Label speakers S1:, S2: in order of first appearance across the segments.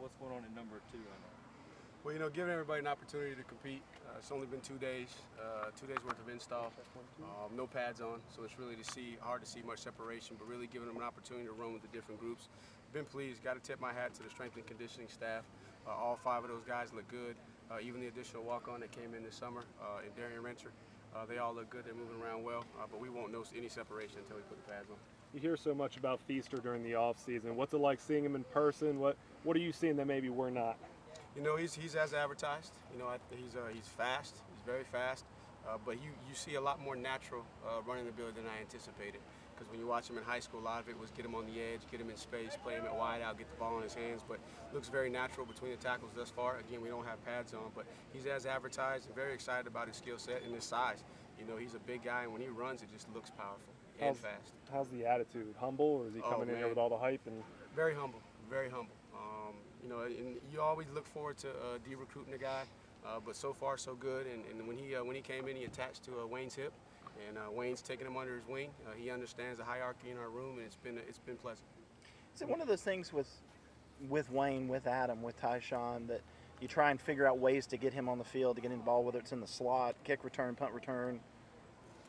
S1: what's going on at number 2 right now?
S2: Well, you know, giving everybody an opportunity to compete. It's only been 2 days, 2 days worth of install. No pads on, so it's really hard to see much separation, but really giving them an opportunity to run with the different groups. Been pleased. Got to tip my hat to the strength and conditioning staff. All 5 of those guys look good. Even the additional walk-on that came in this summer, and Darian Renter, they all look good. They're moving around well, but we won't know any separation until we put the pads on.
S3: You hear so much about Feaster during the off season. What's it like seeing him in person? What are you seeing that maybe we're not?
S2: You know, he's as advertised. You know, he's fast. He's very fast. But you see a lot more natural running the ability than I anticipated. Because when you watch him in high school, a lot of it was get him on the edge, get him in space, play him at wide out, get the ball in his hands. But looks very natural between the tackles thus far. Again, we don't have pads on, but he's as advertised and very excited about his skill set and his size. You know, he's a big guy, and when he runs, it just looks powerful and fast.
S3: How's the attitude? Humble, or is he coming in here with all the hype? And
S2: very humble, very humble. You know, and you always look forward to de-recruiting a guy, but so far so good. And when he came in, he attached to Wayne's hip, and Wayne's taking him under his wing. He understands the hierarchy in our room, and it's been pleasant.
S4: Is it one of those things with Wayne, with Adam, with Tyshawn, that you try and figure out ways to get him on the field, to get him the ball, whether it's in the slot, kick return, punt return?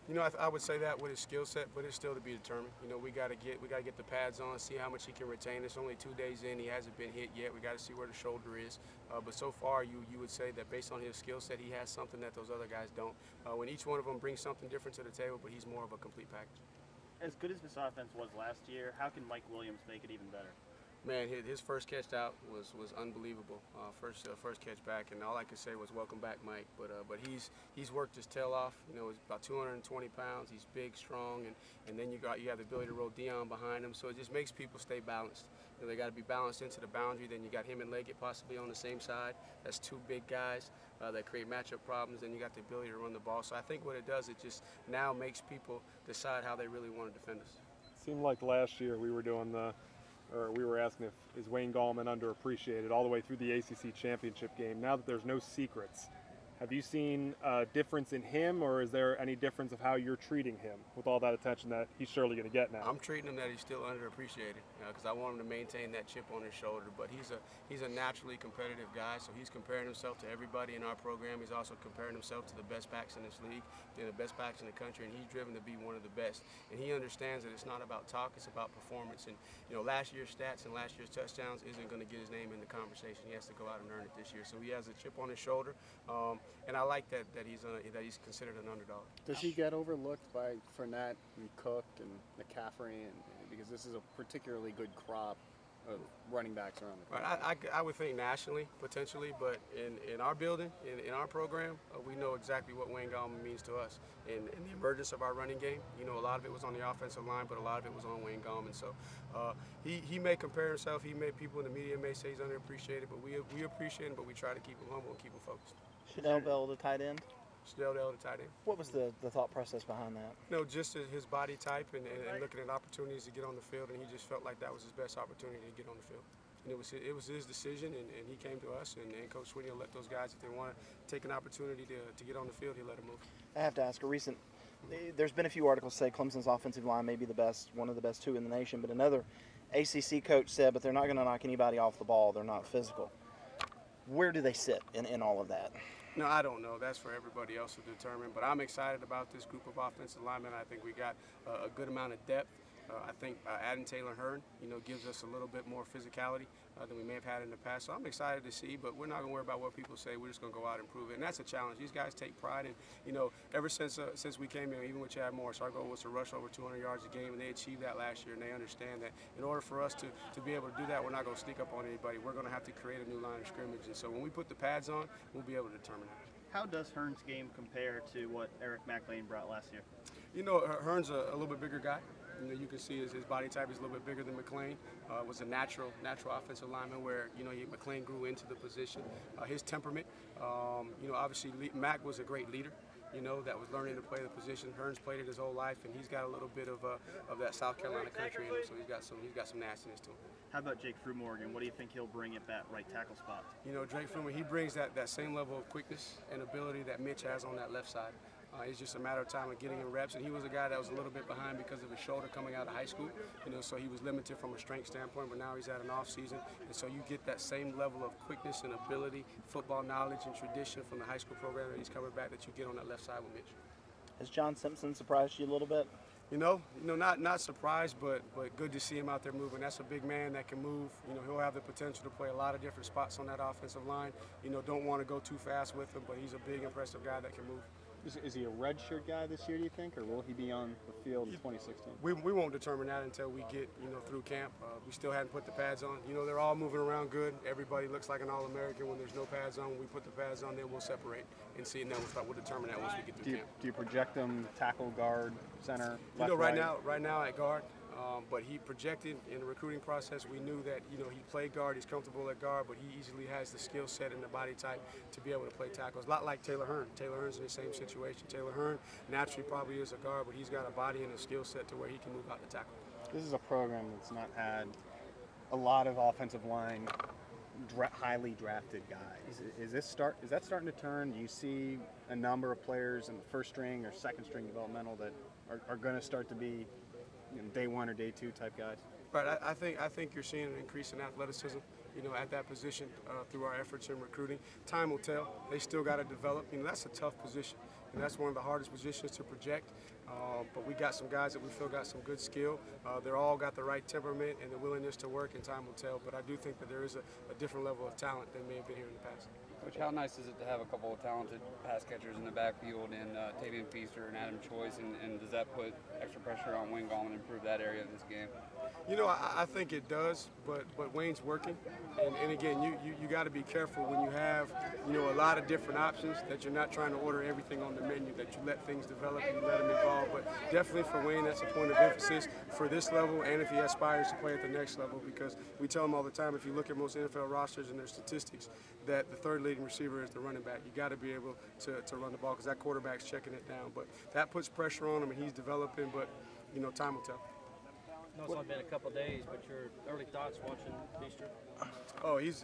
S2: You know, I would say that with his skill set, but it's still to be determined. You know, we got to get the pads on, see how much he can retain. It's only 2 days in; he hasn't been hit yet. We got to see where the shoulder is. But so far, you would say that based on his skill set, he has something that those other guys don't. When each one of them brings something different to the table, but he's more of a complete package.
S5: As good as this offense was last year, how can Mike Williams make it even better?
S2: Man, his first catch out was unbelievable. First catch back, and all I could say was welcome back, Mike. But he's worked his tail off. You know, he's about 220 pounds. He's big, strong, and then you have the ability to roll Dion behind him. So it just makes people stay balanced. You know, they got to be balanced into the boundary. Then you got him and Leggett possibly on the same side. That's 2 big guys that create matchup problems. Then you got the ability to run the ball. So I think what it does, it just now makes people decide how they really want to defend us.
S3: It seemed like last year we were asking is Wayne Gallman underappreciated all the way through the ACC championship game. Now that there's no secrets, have you seen a difference in him, or is there any difference of how you're treating him with all that attention that he's surely going to get now?
S2: I'm treating him that he's still underappreciated because I want him to maintain that chip on his shoulder. But he's a naturally competitive guy, so he's comparing himself to everybody in our program. He's also comparing himself to the best backs in this league, the best backs in the country, and he's driven to be one of the best. And he understands that it's not about talk, it's about performance. And you know, last year's stats and last year's touchdowns isn't going to get his name in the conversation. He has to go out and earn it this year. So he has a chip on his shoulder. And I like that he's considered an underdog.
S6: Does he get overlooked by Fournette and Cook and McCaffrey, because this is a particularly good crop of running backs around the country?
S2: I would think nationally, potentially, but in our building, in our program, we know exactly what Wayne Gallman means to us. In the emergence of our running game, you know, a lot of it was on the offensive line, but a lot of it was on Wayne Gallman. So he may compare himself. People in the media may say he's underappreciated, but we appreciate him, but we try to keep him humble and keep him focused.
S4: Chanel Bell, the tight end?
S2: Chanel Bell, the tight end.
S4: What was the thought process behind that?
S2: No, just his body type and looking at opportunities to get on the field, and he just felt like that was his best opportunity to get on the field. And it was his decision, and he came to us, and Coach Sweeney will let those guys, if they want to take an opportunity to get on the field, he'll let them move.
S4: I have to ask, there's been a few articles say Clemson's offensive line may be the best, one of the best 2 in the nation, but another ACC coach said, but they're not going to knock anybody off the ball. They're not physical. Where do they sit in all of that?
S2: No, I don't know. That's for everybody else to determine. But I'm excited about this group of offensive linemen. I think we got a good amount of depth. I think adding Taylor Hearn, gives us a little bit more physicality than we may have had in the past. So I'm excited to see, but we're not going to worry about what people say. We're just going to go out and prove it. And that's a challenge. These guys take pride in, ever since we came in, even with Chad Morris, our goal was to rush over 200 yards a game, and they achieved that last year, and they understand that in order for us to be able to do that, we're not going to sneak up on anybody. We're going to have to create a new line of scrimmage. And so when we put the pads on, we'll be able to determine that.
S5: How does Hearn's game compare to what Eric McLean brought last year?
S2: You know, Hearn's a little bit bigger guy. You can see his body type is a little bit bigger than McLean. Was a natural offensive lineman where, McLean grew into the position. His temperament, obviously Mac was a great leader, that was learning to play the position. Hearn's played it his whole life, and he's got a little bit of that South Carolina country in him, so he's got some nastiness to him.
S5: How about Jake Fruimorgan? What do you think he'll bring at that right tackle spot?
S2: Drake Fruimorgan, he brings that same level of quickness and ability that Mitch has on that left side. It's just a matter of time of getting him reps. And he was a guy that was a little bit behind because of his shoulder coming out of high school. So he was limited from a strength standpoint, but now he's at an off season. And so you get that same level of quickness and ability, football knowledge and tradition from the high school program that he's coming back that you get on that left side with Mitch.
S4: Has John Simpson surprised you a little bit?
S2: Not surprised, but good to see him out there moving. That's a big man that can move. He'll have the potential to play a lot of different spots on that offensive line. Don't want to go too fast with him, but he's a big, impressive guy that can move.
S6: Is he a redshirt guy this year, do you think, or will he be on the field in 2016?
S2: We won't determine that until we get through camp. We still hadn't put the pads on. They're all moving around good. Everybody looks like an All-American when there's no pads on. When we put the pads on, then we'll separate and see, and then we'll determine that once we get through camp.
S6: Do you project him tackle, guard, center, left,
S2: right
S6: right?
S2: now at guard. But he projected in the recruiting process. We knew that he played guard, he's comfortable at guard, but he easily has the skill set and the body type to be able to play tackles. A lot like Taylor Hearn. Taylor Hearn's in the same situation. Taylor Hearn naturally probably is a guard, but he's got a body and a skill set to where he can move out the tackle.
S6: This is a program that's not had a lot of offensive line highly drafted guys. Is that starting to turn? Do you see a number of players in the first string or second string developmental that are going to start to be day one or day two type guys?
S2: Right. I think you're seeing an increase in athleticism, at that position through our efforts in recruiting. Time will tell. They still got to develop. That's a tough position, and that's one of the hardest positions to project. But we got some guys that we feel got some good skill. They're all got the right temperament and the willingness to work, and time will tell. But I do think that there is a different level of talent than may have been here in the past.
S1: Coach, how nice is it to have a couple of talented pass catchers in the backfield and Tavian Feaster and Adam Choice, and does that put extra pressure on Wayne Gallman and improve that area of this game?
S2: I think it does, but Wayne's working, and again, you got to be careful when you have a lot of different options, that you're not trying to order everything on the menu, that you let things develop and you let them evolve. But definitely for Wayne, that's a point of emphasis for this level, and if he aspires to play at the next level, because we tell him all the time, if you look at most NFL rosters and their statistics, that the third leading receiver is the running back. You got to be able to run the ball, because that quarterback's checking it down. But that puts pressure on him, and he's developing. But time will tell.
S7: I know it's only been a couple of days, but your early thoughts watching Feaster?
S2: Oh, he's